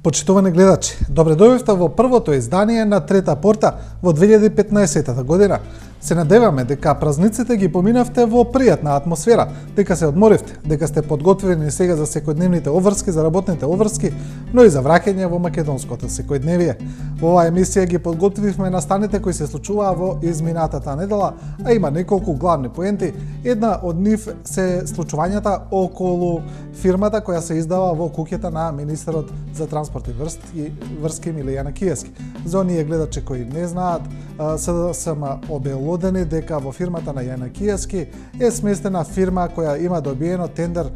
Почитувани гледачи, добре дојдовте во првото издание на Трета порта во 2015 година. Се надеваме дека празниците ги поминавте во пријатна атмосфера, дека се одморивте, дека сте подготвени сега за секојдневните обврски, за работните обврски, но и за враќање во македонското секојдневие. Во оваа емисија ги подготвивме настаните кои се случуваа во изминатата недела, а има неколку главни поенти. Една од нив се случувањата околу фирмата која се издава во куќата на министерот за транспорт и врски Миле Јанакиевски. За оние гледачи кои не знаат, СДСМ обелодени дека во фирмата на Јанакиевски е сместена фирма која има добиено тендер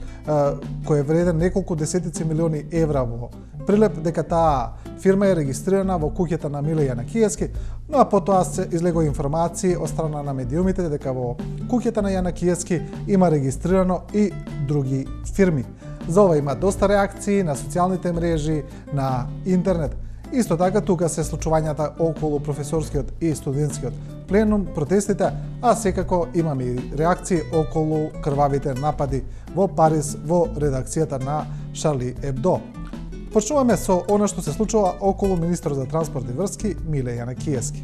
кој е вреден неколку десетици милиони евра во Прилеп, дека таа фирма е регистрирана во куќата на Миле Јанакиевски, но а потоа се излегоа информации од страна на медиумите дека во куќата на Јанакиевски има регистрирано и други фирми. За ова има доста реакции на социјалните мрежи, на интернет. Исто така тука се случувањата околу професорскиот и студентскиот пленум, протестите, а секако имаме и реакции околу крвавите напади во Париз во редакцијата на Шарли Ебдо. Почнуваме со она што се случува околу министерот за транспорт и врски Миле Јанакиевски.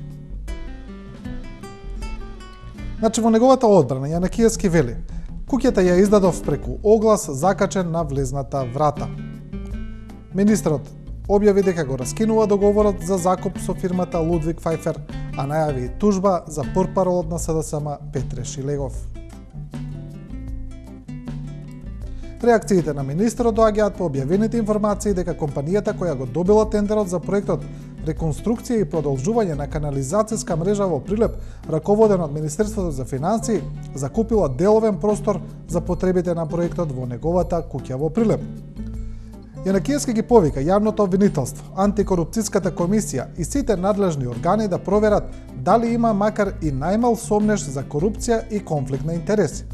Значи во неговата одбрана Јанакиевски вели: куќата ја издадов преку оглас закачен на влезната врата. Министерот објави дека го раскинува договорот за закуп со фирмата Лудвиг Фајфер, а најави тужба за портпаролот на СДСМ Петре Шилегов. Реакциите на министерот доаѓаат по објавените информации дека компанијата која го добила тендерот за проектот реконструкција и продолжување на канализацијска мрежа во Прилеп, раководен од Министерството за финансии, закупила деловен простор за потребите на проектот во неговата куќа во Прилеп. Јанакиевски ги повика јавното обвинителство, антикорупцијската комисија и сите надлежни органи да проверат дали има макар и најмал сомнеж за корупција и конфликт на интереси.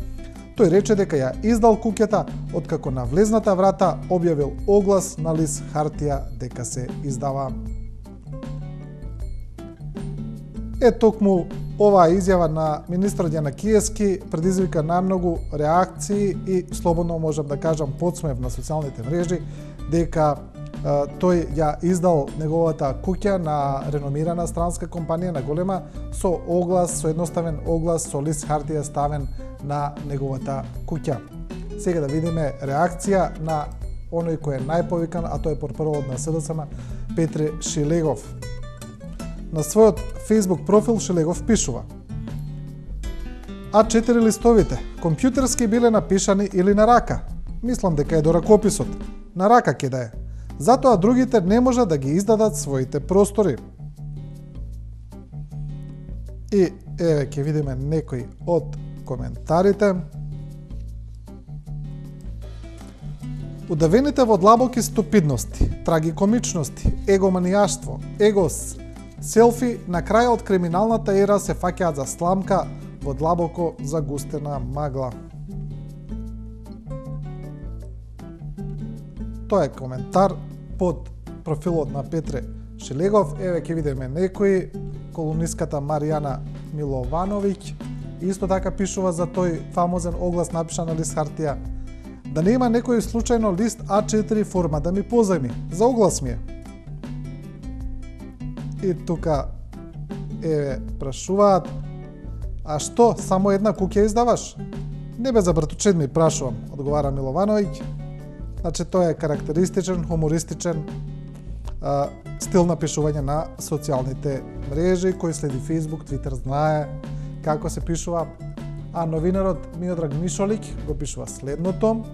Тој рече дека ја издал куќата откако на влезната врата објавил оглас на лист хартија дека се издава. Токму оваа изјава на министерот Јанакиевски предизвика најмногу реакции и слободно можам да кажам подсмев на социјалните мрежи дека тој ја издал неговата куќа на реномирана странска компанија, на голема, со оглас, со едноставен оглас, со лист хартија ставен на неговата куќа. Сега да видиме реакција на оној кој е најповикан, а тој е портпаролот на СДСМ Петре Шилегов. На својот Facebook профил Шилегов пишува: А4 листовите, компјутерски биле напишани или на рака? Мислам дека е до ракописот. На рака ќе да е. Затоа другите не може да ги издадат своите простори. И еве ќе видиме некои од коментарите. Удавените во длабоки ступидности, трагикомичности, егоманијаштво, егос, селфи, на крај од криминалната ера се фаќаат за сламка во длабоко загустена магла. Тоа е коментар под профилот на Петре Шилегов. Еве ќе видиме некои. Колумниската Маријана Миловановиќ исто така пишува за тој фамозен оглас напишан на лист хартија. Да не има некој случајно лист А4 форма да ми позајми, за оглас ми е. И тука еве прашуваат: а што, само една куќа издаваш? Не бе, за братучед ми прашувам, одговара Миловановиќ. Значи тоа е карактеристичен, хумористичен стил на пишување на социјалните мрежи, кој следи Facebook, Twitter, знае како се пишува. А новинарот Миодраг Мишолик го пишува следното: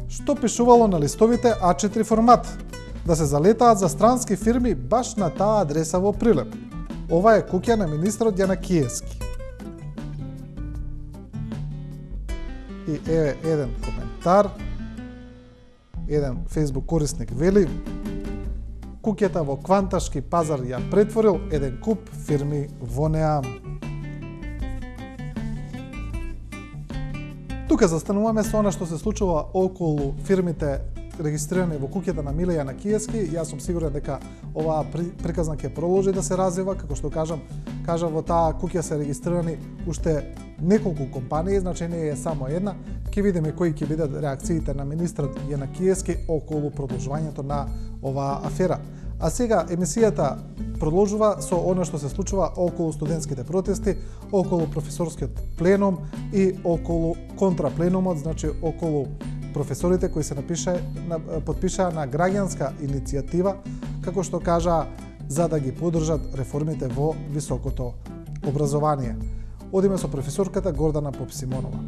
што пишувало на листовите А4 формат? Да се залетаат за странски фирми баш на таа адреса во Прилеп. Ова е куќа на министерот Јанакиевски. И еве еден коментар. Еден Facebook корисник вели: куќата во Кванташки пазар ја претворил еден куп фирми во неа. Тука застануваме со она што се случува околу фирмите регистрирани во куќата на Миле Јанакиевски. Јас сум сигурен дека оваа приказна ќе продолжи да се развива, како што кажа во таа куќа се регистрирани уште неколку компании, значи не е само една. Ќе видиме кои ќе бидат реакциите на министрот Јанакиевски околу продолжувањето на оваа афера. А сега емисијата продолжува со она што се случува околу студентските протести, околу професорскиот пленум и околу контрапленумот, значи околу професорите кои се потпишаа на граѓанска иницијатива, како што кажа, за да ги поддржат реформите во високото образование. Одиме со професорката Гордана Попсимонова.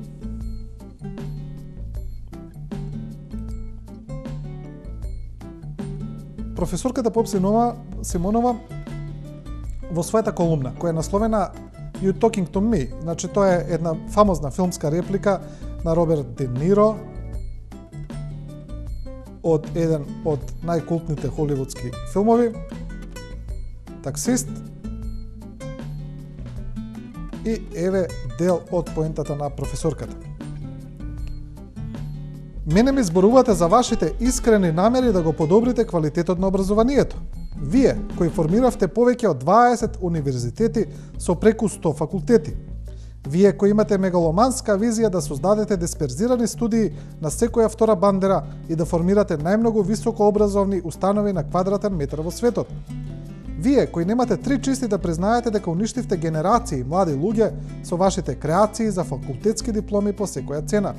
Професорката Попсимонова во својата колумна, која е насловена You Talking to Me, значи тоа е една фамозна филмска реплика на Роберт Де Ниро од еден од најкултните холивудски филмови, Таксист. И еве дел од поентата на професорката. Мене ми зборувате за вашите искрени намери да го подобрите квалитетот на образованието. Вие, кои формиравте повеќе од 20 универзитети со преку 100 факултети. Вие, кои имате мегаломанска визија да создадете дисперзирани студии на секоја втора бандера и да формирате најмногу високообразовни установи на квадратен метар во светот. Вие, кои немате три чисти да признаете дека уништивте генерации млади луѓе со вашите креации за факултетски дипломи по секоја цена.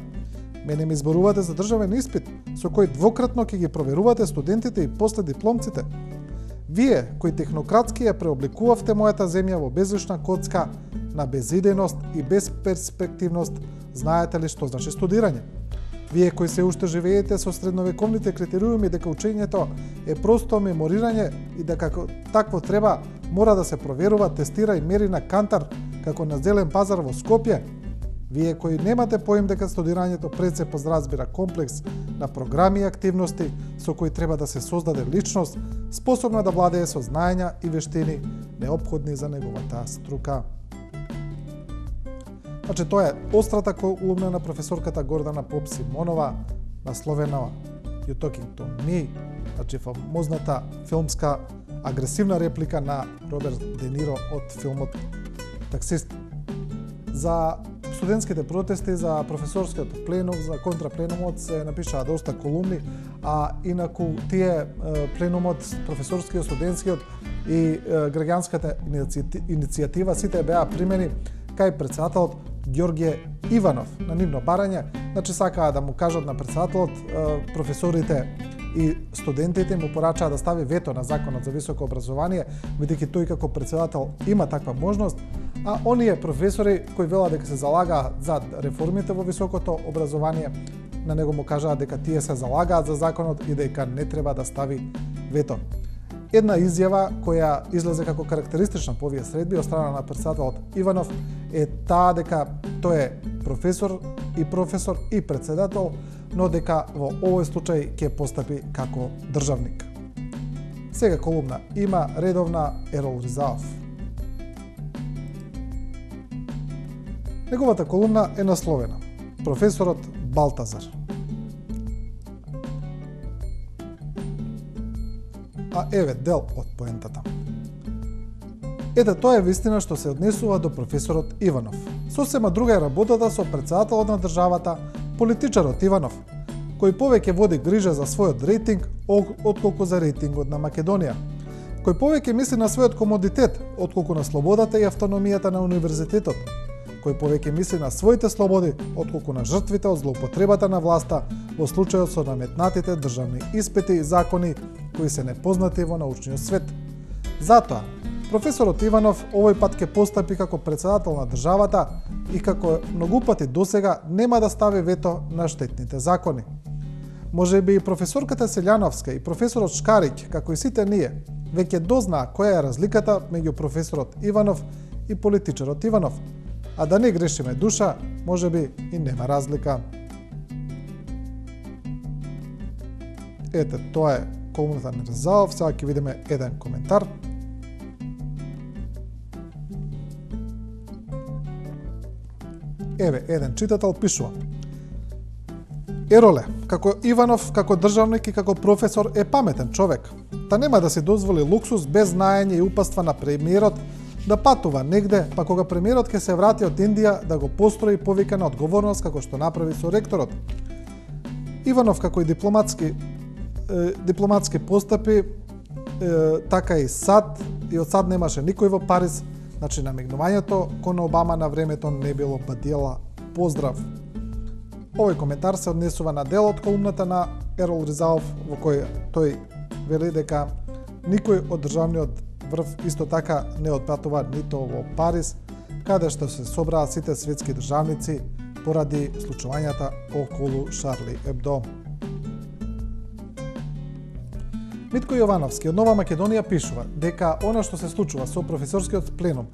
Мене ми зборувате за државен испит, со кој двократно ќе ги проверувате студентите и после дипломците. Вие, кои технократски ја преобликувавте мојата земја во безлишна коцка на безидејност и безперспективност, знаете ли што значи студирање? Вие кои се уште живеете со средновековните критериуми дека учењето е просто меморирање и дека такво треба мора да се проверува, тестира и мери на кантар како на зелен пазар во Скопје, вие кои немате поим дека студирањето пред се подразбира комплекс на програми и активности со кои треба да се создаде личност способна да владее со знаења и вештини неопходни за неговата струка. Значи, тоа е острата колумна на професорката Гордана Попсимонова, насловена You Talking to Me, значи фамозната филмска агресивна реплика на Роберт Де Ниро од филмот Таксист. За студентските протести, за професорскиот пленум, за контрапленумот се напишаа доста колумни, а инаку тие пленумот, професорскиот, студентскиот и граѓанската иницијатива сите беа примени кај председателот Ѓорѓе Иванов на нивно барање. Значи сакаа да му кажат на председателот, професорите и студентите му порачаа да стави вето на законот за високо образование, бидејќи тој како председател има таква можност, а оние професори кои велат дека се залагаат за реформите во високото образование, на него му кажаа дека тие се залагаат за законот и дека не треба да стави вето. Една изјава која излезе како карактеристична по овие средби од страна на председателот Иванов е таа дека тој е професор и председател, но дека во овој случај ќе постапи како државник. Сега колумна има редовна Ерол Ризаов. Неговата колумна е насловена Професорот Балтазар. А еве дел од поентата. Ете, тоа е вистина што се однесува до професорот Иванов. Сосема друга е работата со председателот на државата, политичарот Иванов, кој повеќе води грижа за својот рейтинг отколку за рейтингот на Македонија, кој повеќе мисли на својот комодитет отколку на слободата и автономијата на универзитетот, кој повеќе мисли на своите слободи отколку на жртвите од злоупотребата на власта во случајот со наметнатите државни испити и закони кои се непознати во научниот свет. Затоа, професорот Иванов овој пат ќе постапи како председател на државата и како многу пати досега нема да стави вето на штетните закони. Можеби и професорката Селјановска и професорот Шкарик, како и сите ние, веќе дознаа која е разликата меѓу професорот Иванов и политичарот Иванов. А да не грешиме душа, можеби и нема разлика. Ете, тоа е колумната на Ризаов. Сега ќе видиме еден коментар. Еве, еден читател пишува. Ероле, како Иванов, како државник и како професор е паметен човек. Та нема да се дозволи луксус без знаење и упатства на премиерот да патува негде, па кога премиерот ќе се врати од Индија да го построи повика на одговорност како што направи со ректорот. Иванов како и дипломатски постапи, така и САД, и од САД немаше никој во Париз, значи намигнувањето кон Обама на времето не било бадила поздрав. Овој коментар се однесува на дел од колумната на Ерол Ризалов, во кој тој вели дека никој од државниот врв исто така не отпатува нито во Париз, каде што се собраа сите светски државници поради случувањата околу Шарли Ебдо. Митко Јовановски од Нова Македонија пишува дека она што се случува со професорскиот пленум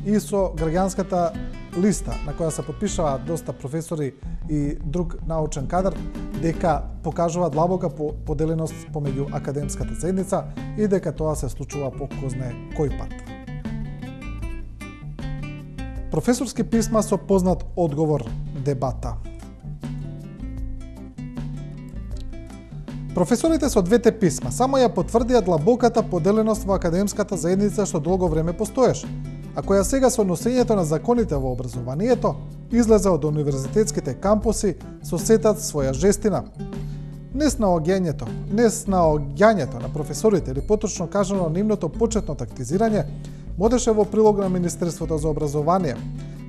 и со граѓанската листа на која се потпишаа доста професори и друг научен кадар, дека покажува длабока поделеност помеѓу академската заедница и дека тоа се случува по ко знае кој пат. Професорски писма со познат одговор дебата. Професорите со двете писма само ја потврдија длабоката поделеност во академската заедница што долго време постоеше, а која сега со носењето на законите во образованието излезе од универзитетските кампуси со сетат своја жестина. Днес наоѓањето на професорите или поточно кажано нивното почетно тактизирање водеше во прилог на Министерството за образование,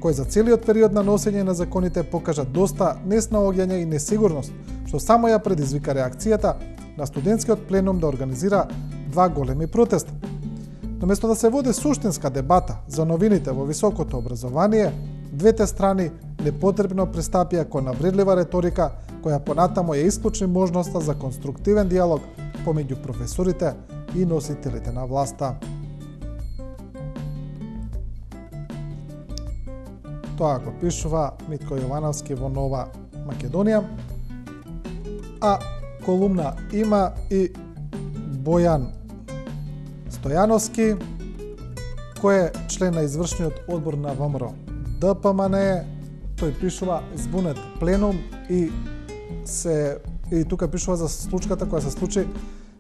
кој за целиот период на носење на законите покажа доста неснаоѓање и несигурност, што само ја предизвика реакцијата на студентскиот пленум да организира два големи протеста. Наместо да се води суштинска дебата за новините во високото образование, двете страни непотребно пристапија кон навредлива реторика која понатамо ја исклучи можноста за конструктивен диалог помеѓу професорите и носителите на власта. Тоа го пишува Митко Јовановски во Нова Македонија, а колумна има и Бојан Стојановски, кој е член на извршниот одбор на ВМРО ДПМН. Тој пишува збунет пленум и тука пишува за случката која се случи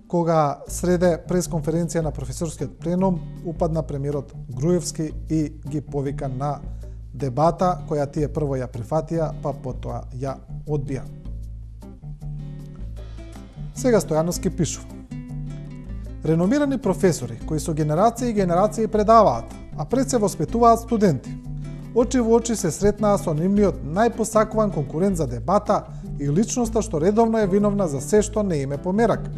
кога среде пресконференција на професорскиот пленум упадна премиерот Груевски и ги повика на дебата која тие прво ја прифатија, па потоа ја одбија. Сега Стојановски пишува: реномирани професори кои со генерации и генерации предаваат, а пред се воспитуваат студенти, очи во очи се сретнаа со нивниот најпосакуван конкурент за дебата и личноста што редовно е виновна за се што не име померак.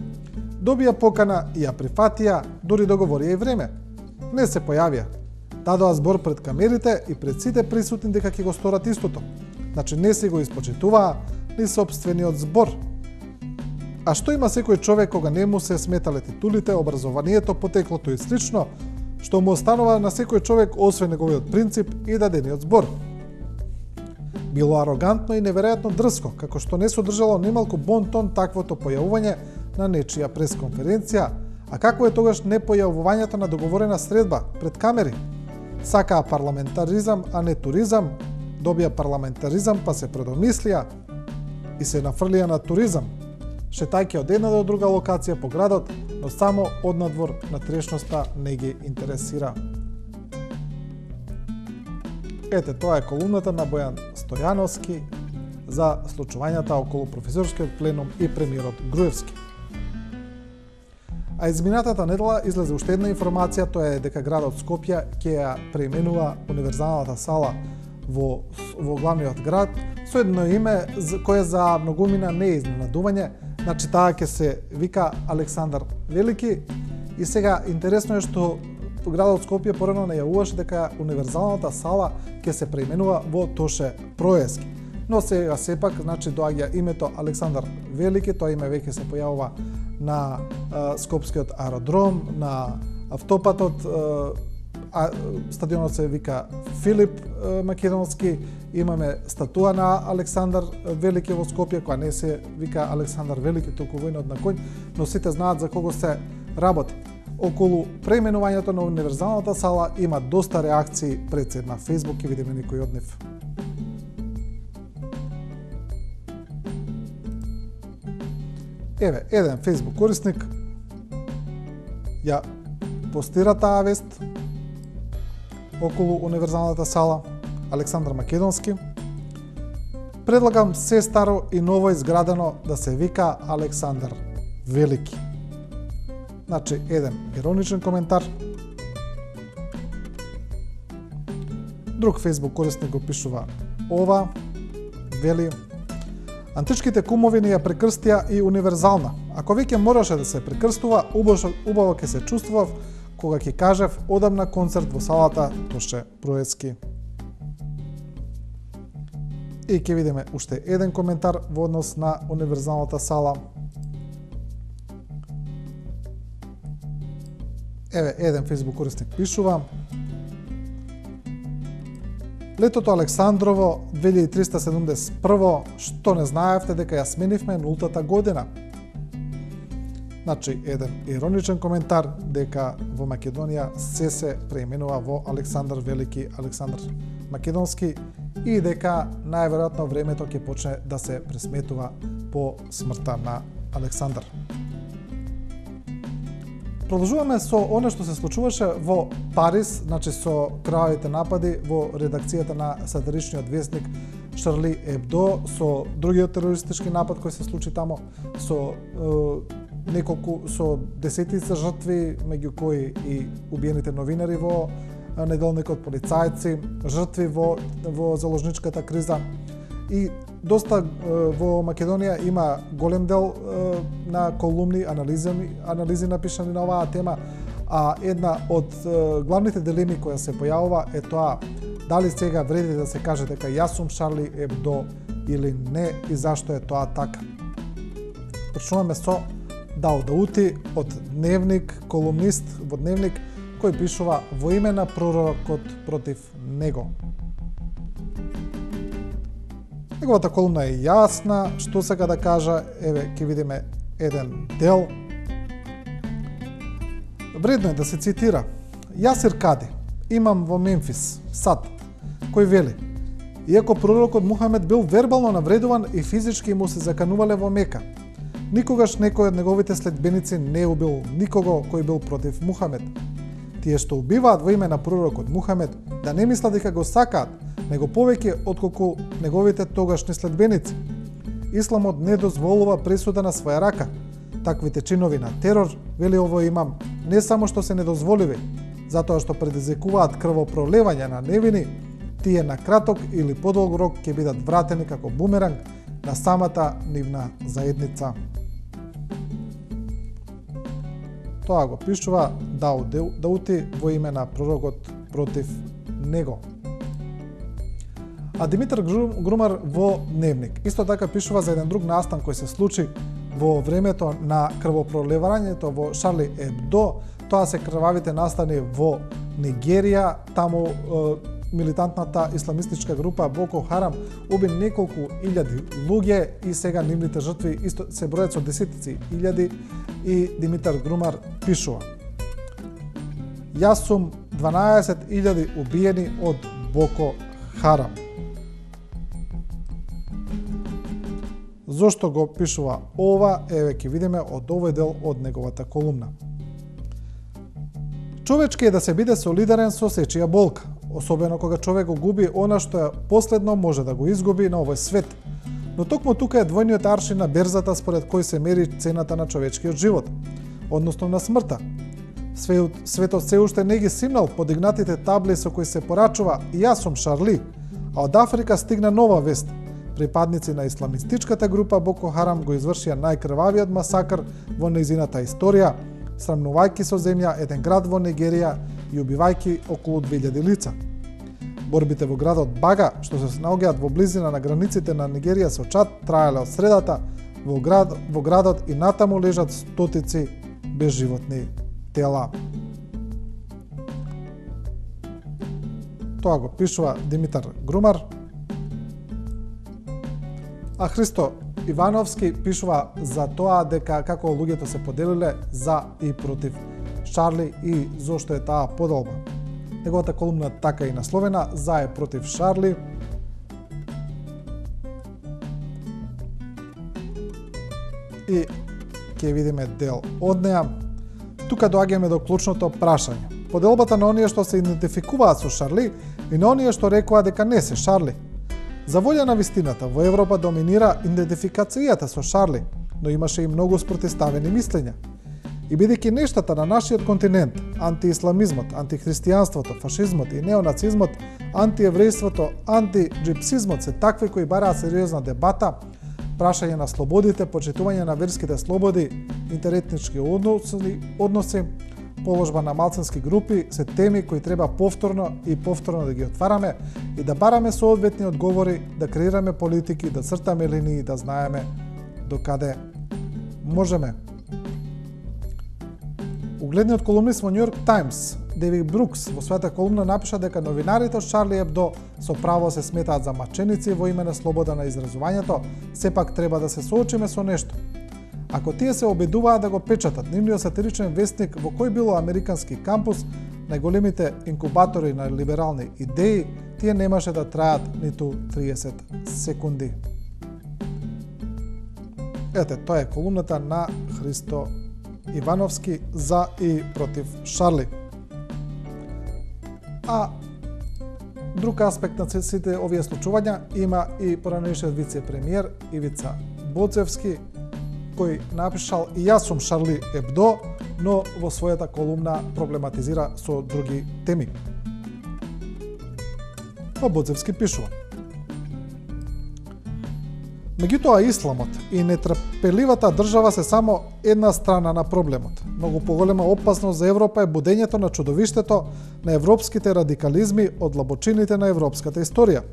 Добија покана и ја прифатија, дури договорија и време. Не се појавија. Дадоа збор пред камерите и пред сите присутни дека ќе го сторат истото. Значи не си го испочитуваа ни сопствениот збор. А што има секој човек кога не му се сметале титулите, образованието, потеклото и слично, што му останува на секој човек освен неговиот принцип и дадениот збор? Било арогантно и неверојатно дрско, како што не содржало немалку бон-тон таквото појавување на нечија пресконференција, а како е тогаш непојавувањето на договорена средба пред камери? Сакаа парламентаризам, а не туризам, добија парламентаризам па се предомислија и се нафрлија на туризам, шетајќи од една до друга локација по градот, но само однадвор на трешноста не ги интересира. Ете, тоа е колумната на Бојан Стојановски за случувањата околу професорскиот пленум и премиерот Груевски. А изминатата недела излезе уште една информација, тоа е дека градот Скопје ќе ја преименува универзалната сала во главниот град со едно име кое за многумина не е изненадување. Значи таа ќе се вика Александар Велики и сега интересно е што градот Скопје порано најавуваше дека универзалната сала ќе се преименува во Тоше Проески. Но сега сепак, значи доаѓа името Александар Велики, тоа име веќе се појавува на Скопскиот аеродром, на автопатот, стадионот се вика Филип Македонски, имаме статуа на Александар Велики во Скопје, која не се вика Александар Велики, толку војнот на коњ, но сите знаат за кого се работи. Околу преименувањето на универзалната сала има доста реакции пред се на Facebook, ќе видиме некој од нив. Еве, еден Facebook корисник ја постира таа вест околу универзалната сала, Александар Македонски. Предлагам се старо и ново изградено да се вика Александар Велики. Значи, еден ироничен коментар. Друг Facebook корисник го пишува ова, вели: античките кумови ни ја прекрстија и универзална. Ако веќе мораше да се прекрстува, убаво ќе се чувствував кога ќе кажев одам на концерт во салата Тоше Проецки. И ќе видиме уште еден коментар во однос на универзалната сала. Еве, еден Facebook корисник пишува: летото Александрово 2371, што не знаевте дека ја сменивме нултата година. Значи, еден ироничен коментар дека во Македонија се преименува во Александар Велики, Александар Македонски и дека најверојатно времето ќе почне да се пресметува по смртта на Александар. Продолжуваме со оно што се случуваше во Париз, значи со крававите напади во редакцијата на сатиричниот весник Шарли Ебдо, со другиот терористички напад кој се случи тамо, со со десетица жртви, меѓу кои и убиените новинари во неделникот, полицајци, жртви во заложничката криза. И доста во Македонија има голем дел на колумни, анализи напишани на оваа тема, а една од главните дилеми која се појавува е тоа дали сега вреди да се каже дека јас сум Шарли Ебдо или не и зашто е тоа така. Почнуваме со Дау Даути од Дневник, колумнист во Дневник, кој пишува во име на пророкот против него. Неговата колумна е јасна, што сака да кажа, еве ќе видиме еден дел. Вредно е да се цитира: Јасир Кади, имам во Мемфис, сад, кој вели: иако пророкот Мухамед бил вербално навредуван и физички му се заканувале во Мека, никогаш некој од неговите следбеници не убил никого кој бил против Мухамед. Тие што убиваат во име на пророкот Мухамед, да не мислат дека го сакаат, него повеќе отколку неговите тогашни следбеници. Исламот не дозволува пресуда на своја рака. Таквите чинови на терор, вели ово имам, не само што се недозволиви, затоа што предизвикуваат крвопролевање на невини, тие на краток или подолг рок ќе бидат вратени како бумеранг на самата нивна заедница. Тоа го пишува Дау Даути во име на пророкот против него. А Димитар Грумар во Дневник исто така пишува за еден друг настан кој се случи во времето на крвопролевањето во Шарли Ебдо. Тоа се крвавите настани во Нигерија, таму милитантната исламистичка група Боко Харам уби неколку илјади луѓе и сега нивните жртви исто се бројат со десетици илјади. И Димитар Грумар пишува: јас сум 12.000 убиени од Боко Харам. Зошто го пишува ова, еве ќе видиме од овој дел од неговата колумна. Човечки е да се биде солидарен со сечија болка, особено кога човек го губи она што последно може да го изгуби на овој свет. Но токму тука е двојниот аршин на берзата според кој се мери цената на човечкиот живот, односно на смртта. Светот се уште не ги симнал подигнатите табли со кои се порачува јас сум Шарли, а од Африка стигна нова вест. Припадници на исламистичката група Боко Харам го извршија најкрвавиот масакр во нејзината историја, срамнувајќи со земја еден град во Нигерија и убивајќи околу 2000 лица. Борбите во градот Бага, што се наоѓаат во близина на границите на Нигерија со Чад, траеле од средата, во градот и натаму лежат стотици безживотни тела. Тоа го пишува Димитар Грумар. А Христо Ивановски пишува за тоа дека како луѓето се поделиле за и против Шарли и зошто е таа поделба. Неговата колумна така и насловена за и против Шарли. И ќе видиме дел од неа. Тука доаѓаме до клучното прашање. поделбата на оние што се идентификуваат со Шарли и на оние што рекоа дека не се Шарли. За волја на вистината, во Европа доминира идентификацијата со Шарли, но имаше и многу спротивставени мислења. И бидејќи нештата на нашиот континент, антиисламизмот, антихристијанството, фашизмот и неонацизмот, антиеврејството, антиджипсизмот се такви кои бараат сериозна дебата, прашање на слободите, почитување на верските слободи, интеретнички односи, положба на малцински групи се теми кои треба повторно и повторно да ги отвараме и да бараме соодветни одговори, да креираме политики, да цртаме линии, да знаеме докаде можеме. Угледниот колумнист во Нью Йорк Таймс, Дейвид Брукс, во својата колумна напиша дека новинарите од Шарли Ебдо со право се сметаат за маченици во име на слобода на изразувањето, сепак треба да се соочиме со нешто. Ако тие се обидуваат да го печатат нивниот сатиричен вестник во кој било американски кампус, најголемите инкубатори на либерални идеи, тие немаше да траат ниту 30 секунди. Ете, тоа е колумната на Христо Ивановски за и против Шарли. А друг аспект на сите овие случувања има и поранешниот вице-премиер Ивица Боцевски, кој напишал и јас сум Шарли Ебдо, но во својата колумна проблематизира со други теми. Па Боцевски пишува: меѓутоа исламот и нетрпеливата држава се само една страна на проблемот. Многу поголема опасност за Европа е будењето на чудовиштето на европските радикализми од длабочините на европската историја.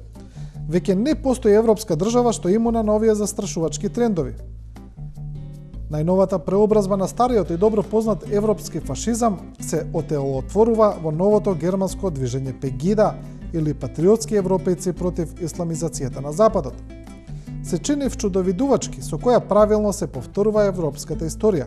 Веќе не постои европска држава што е имуна на овие застрашувачки трендови. Најновата преобразба на стариот и добро познат европски фашизам се отелотворува во новото германско движење Пегида или патриотски европејци против исламизацијата на Западот. Се чини вчудовидувачки со која правилно се повторува европската историја.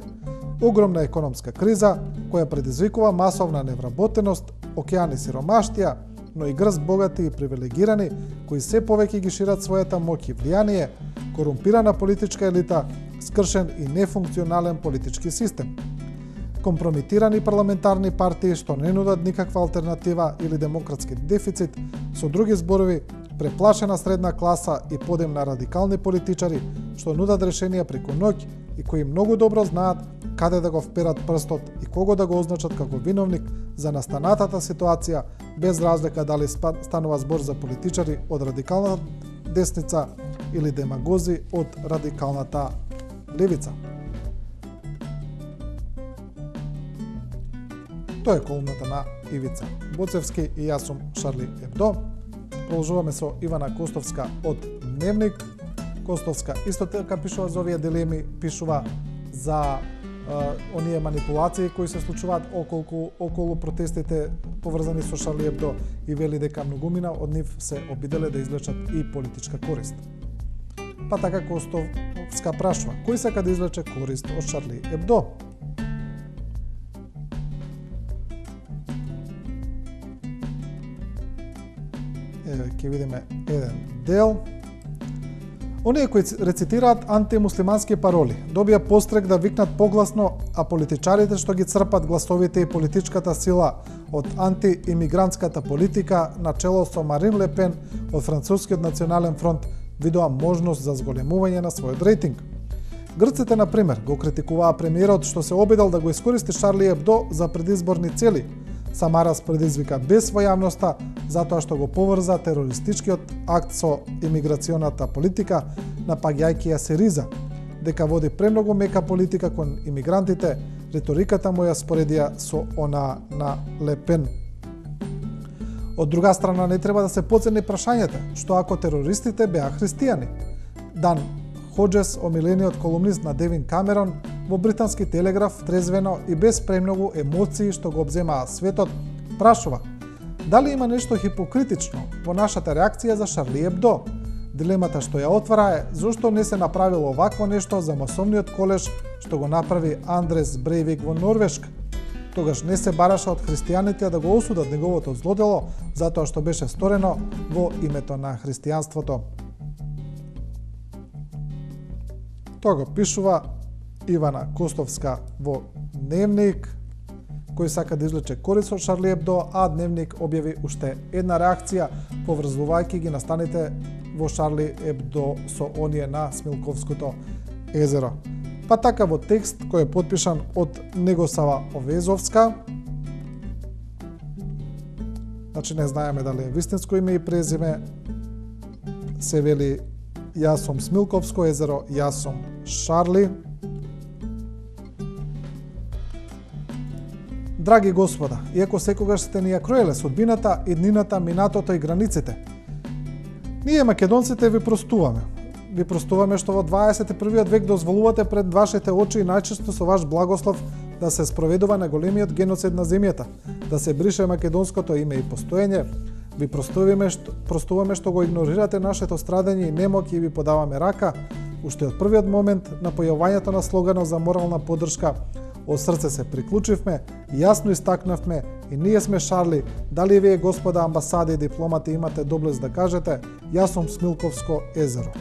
Огромна економска криза, која предизвикува масовна невработеност, океани сиромаштија, но и грст богати и привилегирани, кои се повеќе ги шират својата моќ и влијание, корумпирана политичка елита, скршен и нефункционален политички систем. Компрометирани парламентарни партии што не нудат никаква алтернатива или демократски дефицит, со други зборови, преплашена средна класа и подем на радикални политичари што нудат решенија преку ноќ и кои многу добро знаат каде да го вперат прстот и кого да го означат како виновник за настанатата ситуација, без разлика дали станува збор за политичари од радикалната десница или демагози од радикалната левица. Тоа е колумната на Ивица Боцевски и јас сум Шарли Ебдо. Продолжуваме со Ивана Костовска од Дневник. Костовска исто така пишува за овие дилеми, пишува за оние манипулации кои се случуваат околу протестите поврзани со Шарли Ебдо и вели дека многумина од нив се обиделе да извлечат и политичка корист. Па така Костовска прашува: кој сака да извлече корист од Шарли Ебдо? Ќе видиме еден дел. Оние кои рецитираат антимуслимански пароли добија пострек да викнат погласно, а политичарите што ги црпат гласовите и политичката сила од антиимигрантската политика на чело со Марин Ле Пен од Францускиот национален фронт видоа можност за зголемување на својот рейтинг. Грците, на пример, го критикуваа премиерот што се обидел да го искористи Шарли Ебдо за предизборни цели. Самарас предизвика без во јавноста затоа што го поврза терористичкиот акт со имиграционата политика, напаѓајќи ја Сириза, дека води премногу мека политика кон имигрантите, риториката му ја споредија со она на Ле Пен. Од друга страна, не треба да се подцени прашањето, што ако терористите беа христијани. Дан Ходжес, омилениот колумнист на Девин Камерон, во британски Телеграф, трезвено и без премногу емоции што го обземаа светот, прашува: дали има нешто хипокритично во нашата реакција за Шарли Ебдо? Дилемата што ја отвара е зошто не се направило овакво нешто за масовниот колеж што го направи Андрес Брейвик во Норвешка. Тогаш не се бараше од христијаните да го осудат неговото злодело затоа што беше сторено во името на христијанството. Тоа го пишува Ивана Костовска во Дневник, кој сака да извлече корист од Шарли Ебдо, а Дневник објави уште една реакција, поврзувајќи ги настаните во Шарли Ебдо со оние на Смилковското езеро. Па така во текст кој е потпишан од Негосава Овезовска, значи не знаеме дали е вистинско име и презиме, се вели јас сум Смилковско езеро, јас сум Шарли. Драги господа, иако секогаш сте ни ја кроеле судбината, иднината, минатото и границите, ние македонците ви простуваме. Ви простуваме што во 21. век дозволувате пред вашите очи и најчесто со ваш благослов да се спроведува на големиот геноцид на земјата, да се брише македонското име и постоење. Ви простуваме што го игнорирате нашето страдање и немоќ и ви подаваме рака. Уште од првиот момент на појавањето на слоганот за морална поддршка, од срце се приклучивме, јасно истакнавме и ние сме Шарли. Дали вие, господа амбасади и дипломати, имате доблест да кажете јас сум Смилковско езеро.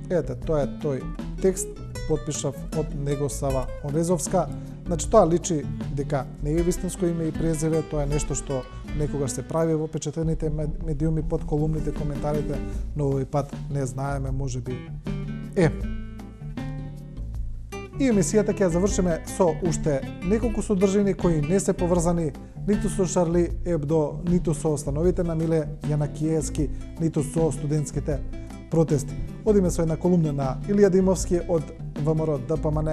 Ете, тоа е тој текст, потпишав од Негосава Овезовска. Значи, тоа личи дека не е вистинско име и презиве, тоа е нешто што некогаш се прави во печатените медиуми под колумните, коментарите, но овој пат не знаеме, можеби И емисијата ќе ја завршиме со уште неколку содржини кои не се поврзани ниту со Шарли Ебдо, ниту со становите на Миле Јанакиевски, ниту со студентските протести. Одиме со една колумна на Илија Димовски од ВМРО ДПМН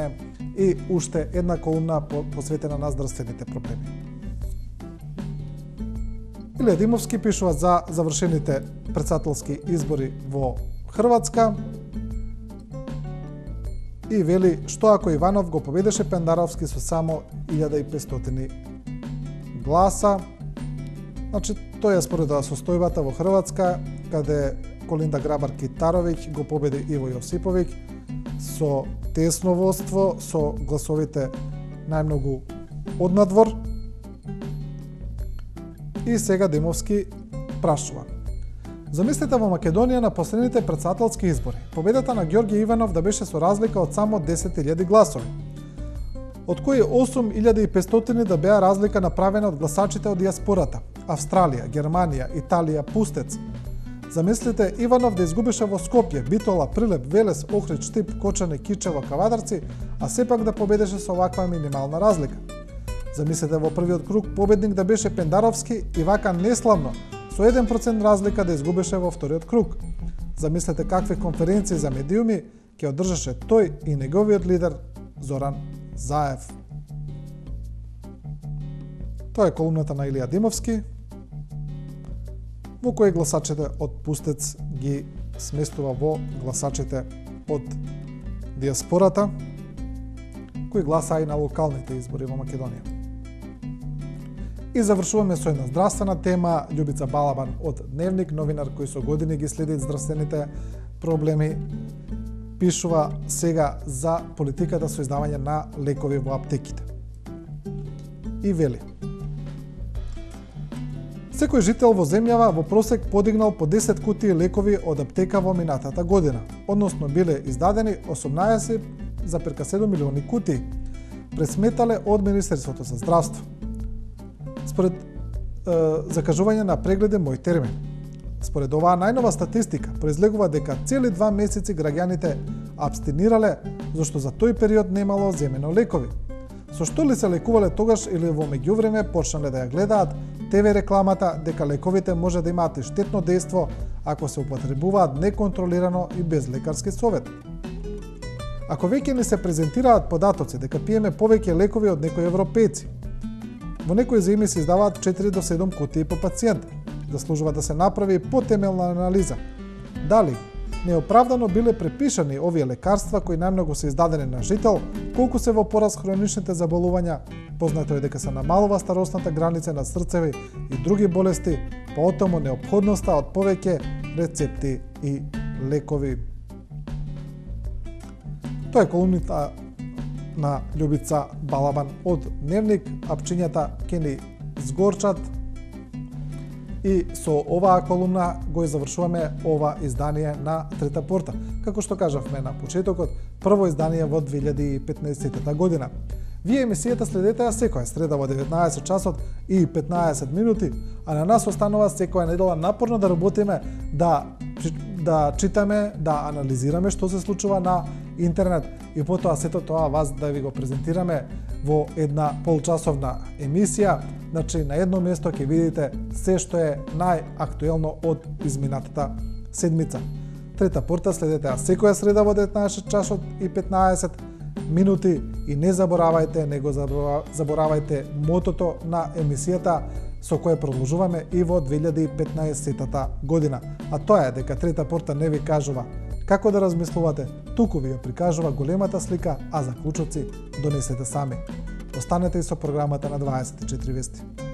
и уште една колумна посветена на здравствените проблеми. Илија Димовски пишува за завршените претседателски избори во Хрватска и вели што ако Иванов го победеше Пендаровски со само 1500 гласа. Значи, тоа е според состојбата во Хрватска, каде Колинда Грабар-Китаровиќ го победи Иво Јосиповиќ со тесно водство, со гласовите најмногу однадвор. И сега Димовски прашува: замислете во Македонија на последните претседателски избори, победата на Ѓорѓе Иванов да беше со разлика од само 10.000 гласови, од кои 8.500 да беа разлика направена од гласачите од диаспората, Австралија, Германија, Италија, Пустец. Замислите Иванов да изгубеше во Скопје, Битола, Прилеп, Велес, Охрид, Штип, Кочане, Кичево, Кавадарци, а сепак да победеше со оваква минимална разлика. Замислете во првиот круг победник да беше Пендаровски и вака неславно, со 1% разлика да изгубеше во вториот круг. Замислете какви конференции за медиуми ќе одржаше тој и неговиот лидер Зоран Заев. Тоа е колумната на Илија Димовски, во кој гласачите од Пустец ги сместува во гласачите од диаспората, кои гласаа и на локалните избори во Македонија. И завршуваме со една здравствена тема. Љубица Балабан од Дневник, новинар кој со години ги следи здравствените проблеми, пишува сега за политиката со издавање на лекови во аптеките. И вели: секој жител во земјава во просек подигнал по 10 кутии лекови од аптека во минатата година, односно биле издадени 18,7 милиони кутии, пресметале од Министерството за здравство. Според закажување на прегледи Мој термин. Според оваа најнова статистика, произлегува дека цели 2 месеци граѓаните абстинирале, зашто за тој период немало земено лекови. Со што ли се лекувале тогаш или во меѓувреме почнале да ја гледаат ТВ рекламата дека лековите може да имаат и штетно дејство ако се употребуваат неконтролирано и без лекарски совет. Ако веќе ни се презентираат податоци дека пиеме повеќе лекови од некои европејци, во некои земји се издаваат 4 до 7 кутии по пациент, заслужува да се направи потемелна анализа. Дали неоправдано биле препишани овие лекарства кои најмногу се издадени на жител, колку се во пораст хроничните заболувања, познато е дека се намалува старосната граница на срцеви и други болести, поотомо неопходноста од повеќе рецепти и лекови. Тоа е колумната на Љубица Балабан од Дневник. Апчињата ќе ни згорчат и со оваа колумна го завршуваме ова издание на Трета порта. Како што кажавме на почетокот, прво издание во 2015 година. Вие емисијата следете ја секоја среда во 19 часот и 15 минути, а на нас останува секоја недела напорно да работиме, да читаме, да анализираме што се случува на интернет и потоа сето тоа вас да ви го презентираме во една полчасовна емисија. Значи, на едно место ќе видите се што е најактуелно од изминатата седмица. Трета порта следете ја секоја среда во 19 часот и 15 минути и не заборавајте, заборавајте мотото на емисијата со кое продолжуваме и во 2015 година. А тоа е дека трета порта не ви кажува како да размислувате, туку ви ја прикажува големата слика, а заклучоци донесете сами. Останете и со програмата на 24 вести.